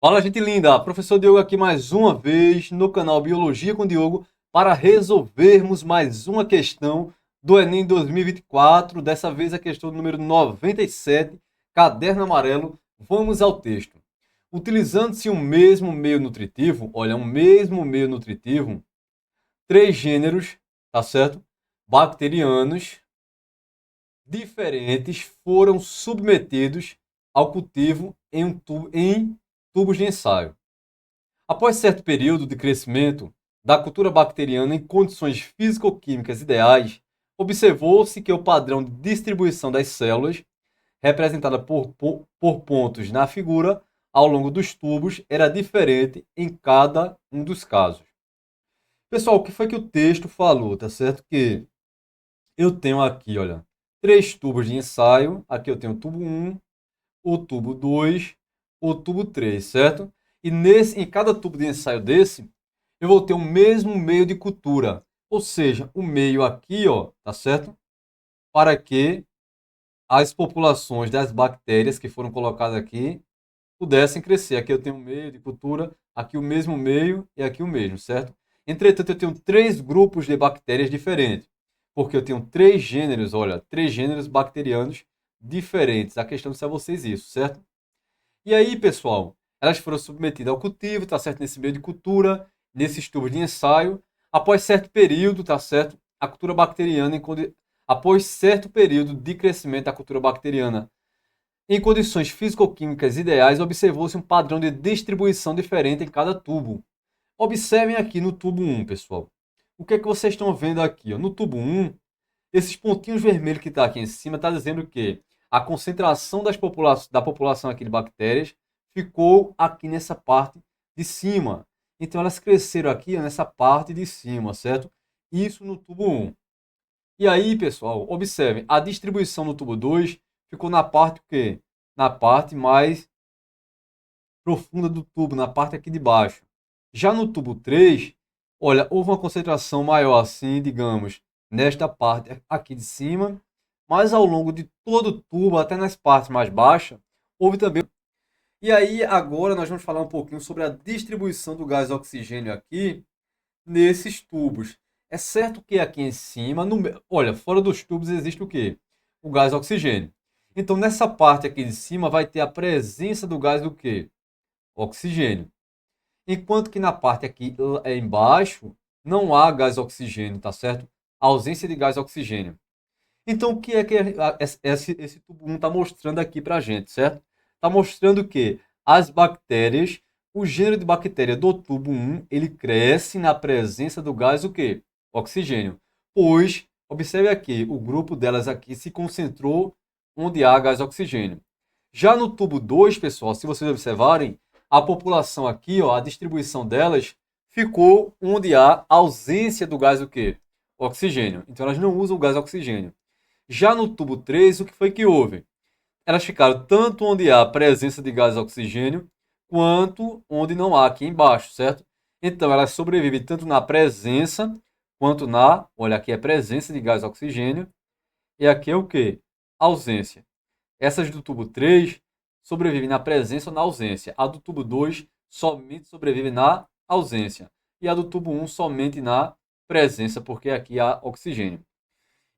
Fala, gente linda! Professor Diogo aqui mais uma vez no canal Biologia com Diogo para resolvermos mais uma questão do Enem 2024. Dessa vez a questão número 97, caderno amarelo. Vamos ao texto. Utilizando-se o mesmo meio nutritivo, olha, um mesmo meio nutritivo, três gêneros, tá certo? Bacterianos diferentes foram submetidos ao cultivo em tubos de ensaio. Após certo período de crescimento da cultura bacteriana em condições físico-químicas ideais, observou-se que o padrão de distribuição das células, representada por pontos na figura, ao longo dos tubos, era diferente em cada um dos casos. Pessoal, o que foi que o texto falou? Tá certo que eu tenho aqui, olha, três tubos de ensaio. Aqui eu tenho o tubo 1, o tubo 2, o tubo 3, certo? E em cada tubo de ensaio desse, eu vou ter o mesmo meio de cultura. Ou seja, o meio aqui, ó, tá certo? Para que as populações das bactérias que foram colocadas aqui pudessem crescer. Aqui eu tenho um meio de cultura, aqui o mesmo meio e aqui o mesmo, certo? Entretanto, eu tenho três grupos de bactérias diferentes, porque eu tenho três gêneros, olha, três gêneros bacterianos diferentes. A questão é vocês isso, certo? E aí, pessoal, elas foram submetidas ao cultivo, tá certo? Nesse meio de cultura, nesses tubos de ensaio. Após certo período, tá certo? A cultura bacteriana, após certo período de crescimento da cultura bacteriana em condições físico-químicas ideais, observou-se um padrão de distribuição diferente em cada tubo. Observem aqui no tubo 1, pessoal. O que é que vocês estão vendo aqui? Ó? No tubo 1, esses pontinhos vermelhos que está aqui em cima está dizendo que a concentração da população aqui de bactérias ficou aqui nessa parte de cima. Então elas cresceram aqui nessa parte de cima, certo? Isso no tubo 1. E aí, pessoal, observem, a distribuição no tubo 2 ficou na parte o quê? Na parte mais profunda do tubo, na parte aqui de baixo. Já no tubo 3, olha, houve uma concentração maior assim, digamos, nesta parte aqui de cima, mas ao longo de todo o tubo, até nas partes mais baixas, houve também. E aí, agora nós vamos falar um pouquinho sobre a distribuição do gás oxigênio aqui nesses tubos. É certo que aqui em cima, olha, fora dos tubos existe o quê? O gás oxigênio. Então, nessa parte aqui de cima vai ter a presença do gás do quê? Oxigênio. Enquanto que na parte aqui embaixo não há gás oxigênio, tá certo? A ausência de gás oxigênio. Então, o que é que esse tubo 1 está mostrando aqui para a gente, certo? Está mostrando que as bactérias, o gênero de bactéria do tubo 1, ele cresce na presença do gás o quê? Oxigênio. Pois, observe aqui, o grupo delas aqui se concentrou onde há gás oxigênio. Já no tubo 2, pessoal, se vocês observarem, a população aqui, ó, a distribuição delas ficou onde há ausência do gás o quê? Oxigênio. Então elas não usam o gás oxigênio. Já no tubo 3, o que foi que houve? Elas ficaram tanto onde há presença de gás oxigênio, quanto onde não há aqui embaixo, certo? Então elas sobrevivem tanto na presença, quanto na, olha aqui é presença de gás oxigênio, e aqui é o que? Ausência. Essas do tubo 3 sobrevivem na presença ou na ausência. A do tubo 2 somente sobrevive na ausência. E a do tubo 1 somente na presença, porque aqui há oxigênio.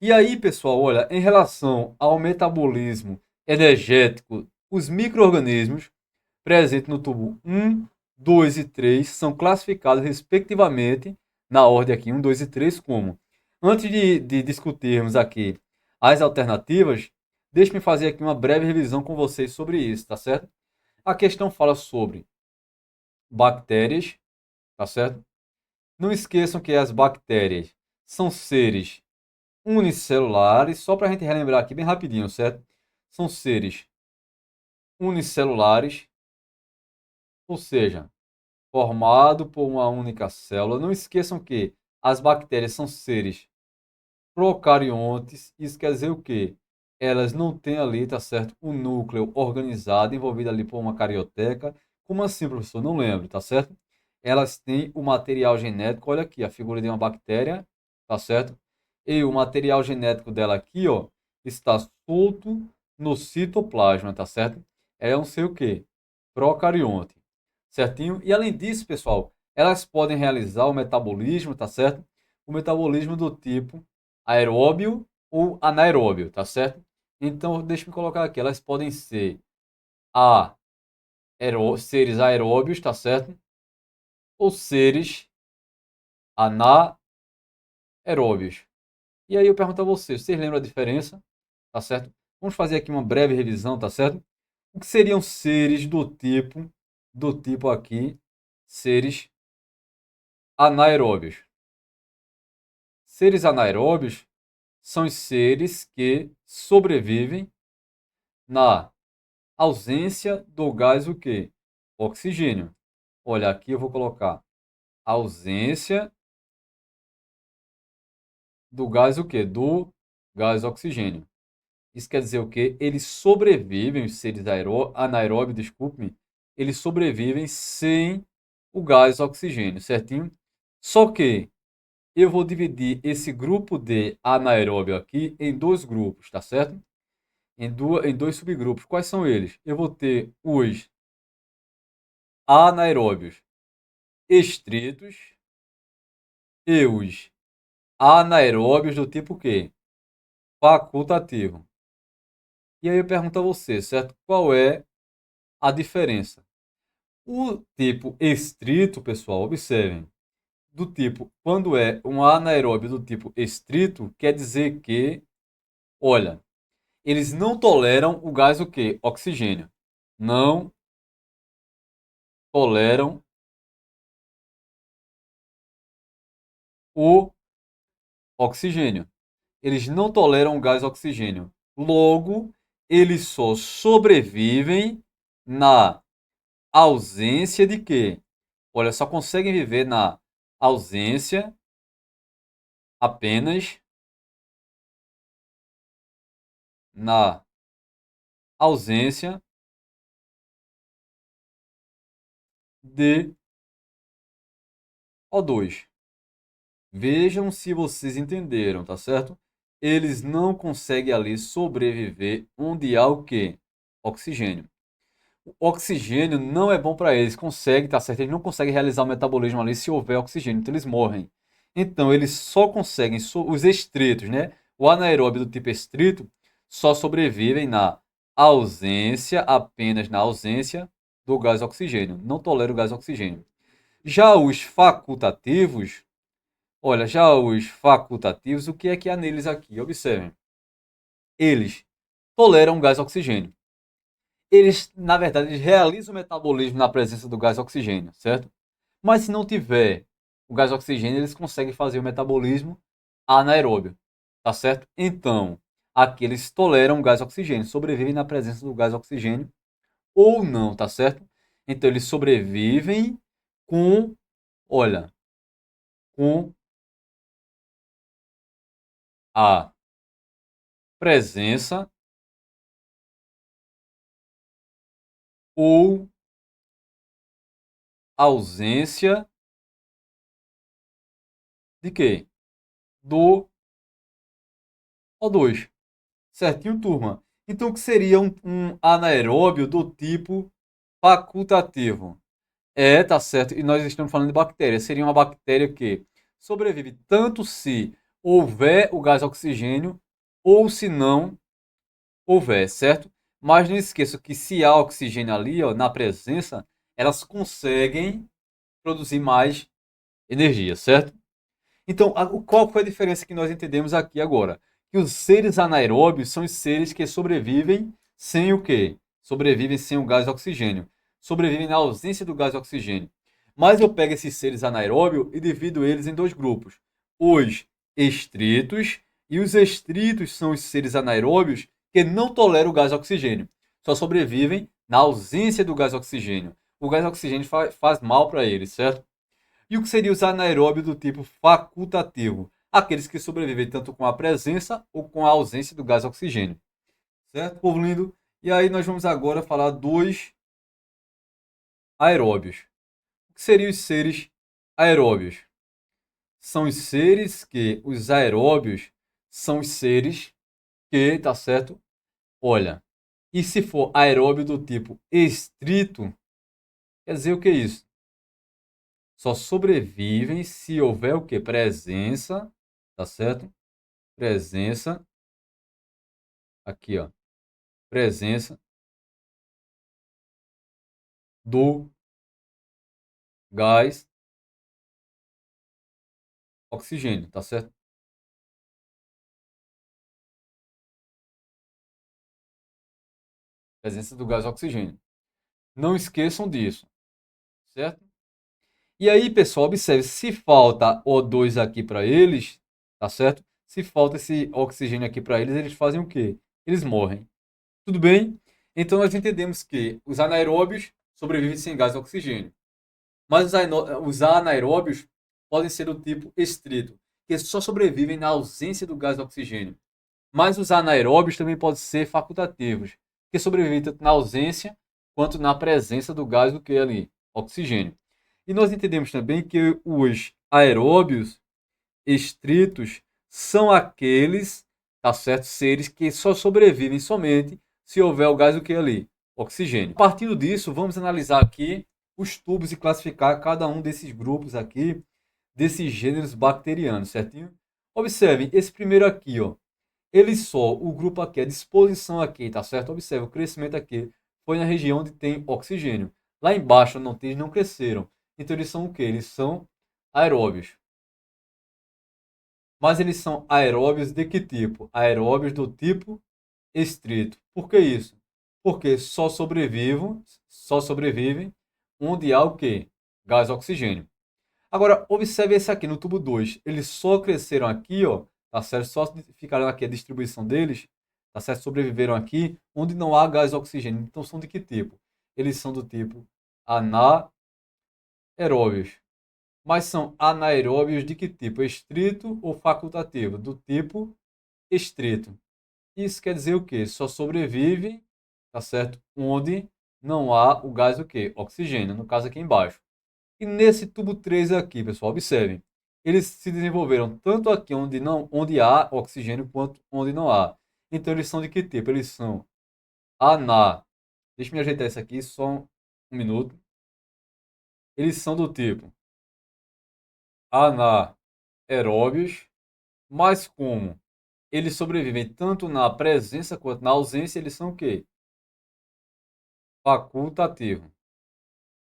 E aí, pessoal, olha, em relação ao metabolismo energético, os micro-organismos presentes no tubo 1, 2 e 3 são classificados respectivamente, na ordem aqui 1, 2 e 3, como? Antes de discutirmos aqui as alternativas, deixe-me fazer aqui uma breve revisão com vocês sobre isso, tá certo? A questão fala sobre bactérias, tá certo? Não esqueçam que as bactérias são seres unicelulares, só para a gente relembrar aqui bem rapidinho, certo? São seres unicelulares, ou seja, formado por uma única célula. Não esqueçam que as bactérias são seres procariontes. Isso quer dizer o quê? Elas não têm ali, tá certo, um núcleo organizado, envolvido ali por uma carioteca. Como assim, professor? Não lembro, tá certo? Elas têm o material genético, olha aqui, a figura de uma bactéria, tá certo? E o material genético dela aqui, ó, está solto no citoplasma, tá certo? É um ser o quê? Procarionte. certinho? E além disso, pessoal, elas podem realizar o metabolismo, tá certo? O metabolismo do tipo aeróbio ou anaeróbio, tá certo? Então, deixa eu colocar aqui, elas podem ser seres aeróbios, tá certo? Ou seres anaeróbios. E aí eu pergunto a vocês lembram a diferença? Tá certo? Vamos fazer aqui uma breve revisão, tá certo? O que seriam seres do tipo aqui, seres anaeróbios? Seres anaeróbios são os seres que sobrevivem na ausência do gás o quê? Oxigênio. Olha, aqui eu vou colocar ausência do gás o quê? Do gás oxigênio. Isso quer dizer o quê? Eles sobrevivem, os seres anaeróbios, desculpe-me, eles sobrevivem sem o gás oxigênio, certinho? Só que eu vou dividir esse grupo de anaeróbio aqui em dois grupos, tá certo? Em dois subgrupos. Quais são eles? Eu vou ter os anaeróbios estritos e os anaeróbios do tipo quê? Facultativo. E aí eu pergunto a você, certo? Qual é a diferença? O tipo estrito, pessoal, observem. Do tipo, quando é um anaeróbio do tipo estrito, quer dizer que, olha, eles não toleram o gás o quê? Oxigênio. Não toleram o oxigênio. Eles não toleram o gás oxigênio. Logo, eles só sobrevivem na ausência de quê? Olha, só conseguem viver na ausência apenas na ausência de O2. Vejam se vocês entenderam, tá certo? Eles não conseguem ali sobreviver onde há o quê? Oxigênio. O oxigênio não é bom para eles, consegue, tá certo? Eles não conseguem realizar o metabolismo ali se houver oxigênio, então eles morrem. Então eles só conseguem, os estritos, né? O anaeróbio do tipo estrito só sobrevivem na ausência, apenas na ausência do gás oxigênio. Não tolera o gás oxigênio. Já os facultativos, olha, já os facultativos, o que há neles aqui? Observem. Eles toleram o gás oxigênio. Eles, na verdade, eles realizam o metabolismo na presença do gás oxigênio, certo? Mas se não tiver o gás oxigênio, eles conseguem fazer o metabolismo anaeróbio, tá certo? Então, aqui eles toleram o gás oxigênio, sobrevivem na presença do gás oxigênio ou não, tá certo? Então, eles sobrevivem com, olha, com a presença ou ausência de quê? Do O2. Certinho, turma? Então, o que seria um anaeróbio do tipo facultativo? Tá certo. E nós estamos falando de bactéria. Seria uma bactéria que sobrevive tanto se houver o gás oxigênio ou se não houver, certo? Mas não esqueça que se há oxigênio ali, ó, na presença, elas conseguem produzir mais energia, certo? Então, qual foi a diferença que nós entendemos aqui agora? Que os seres anaeróbios são os seres que sobrevivem sem o quê? Sobrevivem sem o gás oxigênio. Sobrevivem na ausência do gás oxigênio. Mas eu pego esses seres anaeróbios e divido eles em dois grupos. Os estritos, e os estritos são os seres anaeróbios que não toleram o gás oxigênio. Só sobrevivem na ausência do gás oxigênio. O gás oxigênio faz mal para eles, certo? E o que seria os anaeróbios do tipo facultativo? Aqueles que sobrevivem tanto com a presença ou com a ausência do gás oxigênio. Certo, povo lindo? E aí nós vamos agora falar dos aeróbios. O que seriam os seres aeróbios? São os seres que, os aeróbios, são os seres que, tá certo? Olha, e se for aeróbio do tipo estrito, Quer dizer o que é isso? Só sobrevivem se houver o quê? Presença, tá certo? Presença, aqui ó, presença do gás oxigênio, tá certo? Presença do gás oxigênio. Não esqueçam disso, certo? E aí, pessoal, observe, se falta O2 aqui para eles, tá certo? Se falta esse oxigênio aqui para eles, eles fazem o quê? Eles morrem. Tudo bem? Então nós entendemos que os anaeróbios sobrevivem sem gás oxigênio. Mas os anaeróbios podem ser do tipo estrito, que só sobrevivem na ausência do gás oxigênio. Mas os anaeróbios também podem ser facultativos, que sobrevivem tanto na ausência quanto na presença do gás do que ali, oxigênio. E nós entendemos também que os aeróbios estritos são aqueles, tá certo, seres que só sobrevivem somente se houver o gás do que ali, oxigênio. Partindo disso, vamos analisar aqui os tubos e classificar cada um desses grupos aqui, desses gêneros bacterianos, certinho? Observem, esse primeiro aqui, ó, ele só, o grupo aqui, a disposição aqui, tá certo? Observe, o crescimento aqui foi na região onde tem oxigênio. Lá embaixo não tem, eles não cresceram. Então eles são o quê? Eles são aeróbios. Mas eles são aeróbios de que tipo? Aeróbios do tipo estrito. Por que isso? Porque só sobrevivem onde há o quê? Gás oxigênio. Agora, observe esse aqui no tubo 2. Eles só cresceram aqui, ó, tá certo? Só ficaram aqui a distribuição deles, tá certo? Sobreviveram aqui onde não há gás oxigênio. Então são de que tipo? Eles são do tipo anaeróbios. Mas são anaeróbios de que tipo? Estrito ou facultativo? Do tipo estrito. Isso quer dizer o quê? Só sobrevive, tá certo? Onde não há o gás o quê? Oxigênio, no caso aqui embaixo. E nesse tubo 3 aqui, pessoal, observem. Eles se desenvolveram tanto aqui onde há oxigênio quanto onde não há. Então eles são de que tipo? Eles são ana. Deixa eu me ajeitar isso aqui só um minuto. Eles são do tipo anaeróbios, mas como eles sobrevivem tanto na presença quanto na ausência, eles são o quê? Facultativo.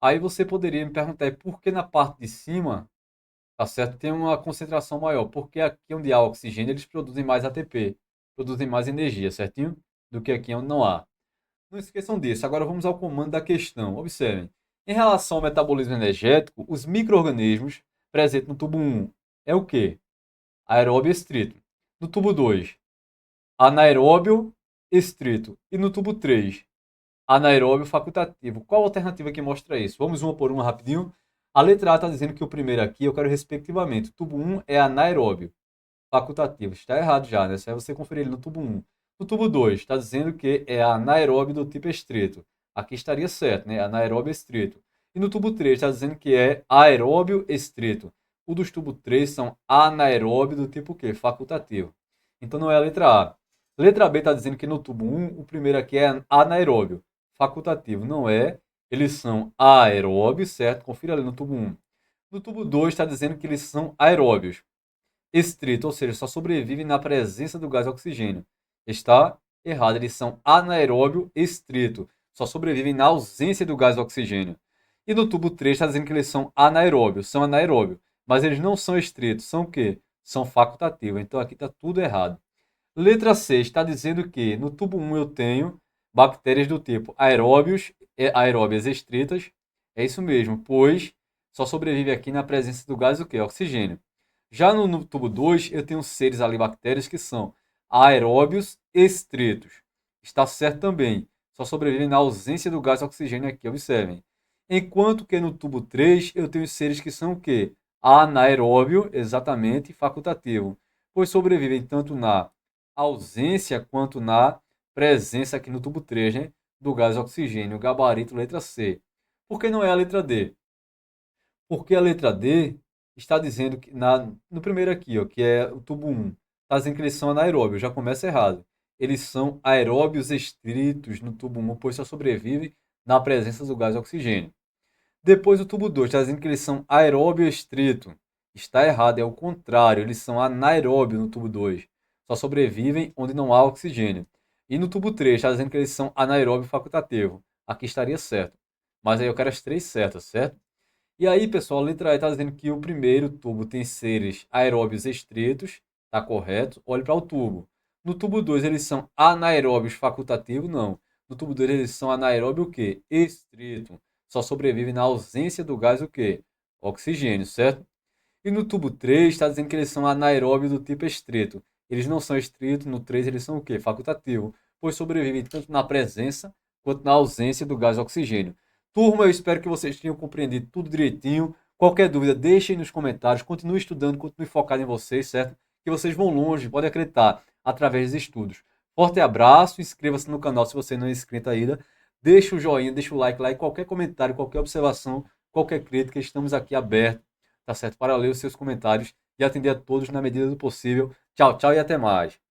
Aí você poderia me perguntar por que na parte de cima, tá certo, tem uma concentração maior? Porque aqui onde há oxigênio, eles produzem mais ATP, produzem mais energia, certinho? Do que aqui onde não há. Não esqueçam disso. Agora vamos ao comando da questão. Observem. Em relação ao metabolismo energético, os micro-organismos presentes no tubo 1 é o quê? Aeróbio estrito. No tubo 2, anaeróbio estrito. E no tubo 3, anaeróbio facultativo. Qual a alternativa que mostra isso? Vamos uma por uma rapidinho. A letra A está dizendo que o primeiro aqui eu quero respectivamente. O tubo 1 é anaeróbio facultativo. Está errado já, né? Só é você conferir ele no tubo 1. No tubo 2 está dizendo que é anaeróbio do tipo estrito. Aqui estaria certo, né? Anaeróbio estrito. E no tubo 3 está dizendo que é aeróbio estrito. O dos tubo 3 são anaeróbio do tipo quê? Facultativo. Então não é a letra A. Letra B está dizendo que no tubo 1, o primeiro aqui é anaeróbio facultativo. Não é. Eles são aeróbios, certo? Confira ali no tubo 1. No tubo 2 está dizendo que eles são aeróbios estrito, ou seja, só sobrevivem na presença do gás oxigênio. Está errado, eles são anaeróbio estrito, só sobrevivem na ausência do gás oxigênio. E no tubo 3 está dizendo que eles são anaeróbio, mas eles não são estritos, são o quê? São facultativos. Então aqui está tudo errado. Letra C está dizendo que no tubo 1 eu tenho bactérias do tipo aeróbias estritas. É isso mesmo, pois só sobrevive aqui na presença do gás o quê? Oxigênio. Já no tubo 2 eu tenho seres ali, bactérias que são aeróbios estritos. Está certo também. Só sobrevivem na ausência do gás oxigênio aqui, observem. Enquanto que no tubo 3 eu tenho seres que são o quê? Anaeróbio, exatamente, facultativo, pois sobrevivem tanto na ausência quanto na presença aqui no tubo 3, né, do gás oxigênio, gabarito letra C. Por que não é a letra D? Porque a letra D está dizendo que no primeiro aqui, ó, que é o tubo 1, está dizendo que eles são anaeróbios, já começa errado. Eles são aeróbios estritos no tubo 1, pois só sobrevive na presença do gás oxigênio. Depois o tubo 2 está dizendo que eles são aeróbio estrito. Está errado, é o contrário, eles são anaeróbio no tubo 2. Só sobrevivem onde não há oxigênio. E no tubo 3 está dizendo que eles são anaeróbio facultativo. Aqui estaria certo. Mas aí eu quero as três certas, certo? E aí, pessoal, a letra E está dizendo que o primeiro tubo tem seres aeróbios estritos, tá correto? Olhe para o tubo. No tubo 2 eles são anaeróbios facultativos? Não. No tubo 2 eles são anaeróbio o quê? Estrito. Só sobrevivem na ausência do gás o quê? Oxigênio, certo? E no tubo 3 está dizendo que eles são anaeróbios do tipo estrito. Eles não são estritos, no 3 eles são o quê? Facultativo, pois sobrevivem tanto na presença quanto na ausência do gás oxigênio. Turma, eu espero que vocês tenham compreendido tudo direitinho. Qualquer dúvida, deixem nos comentários. Continue estudando, continue focado em vocês, certo? Que vocês vão longe, pode acreditar, através dos estudos. Forte abraço, inscreva-se no canal se você não é inscrito ainda. Deixa o joinha, deixa o like lá e qualquer comentário, qualquer observação, qualquer crítica, estamos aqui abertos, tá certo? Para ler os seus comentários e atender a todos na medida do possível. Tchau, tchau e até mais.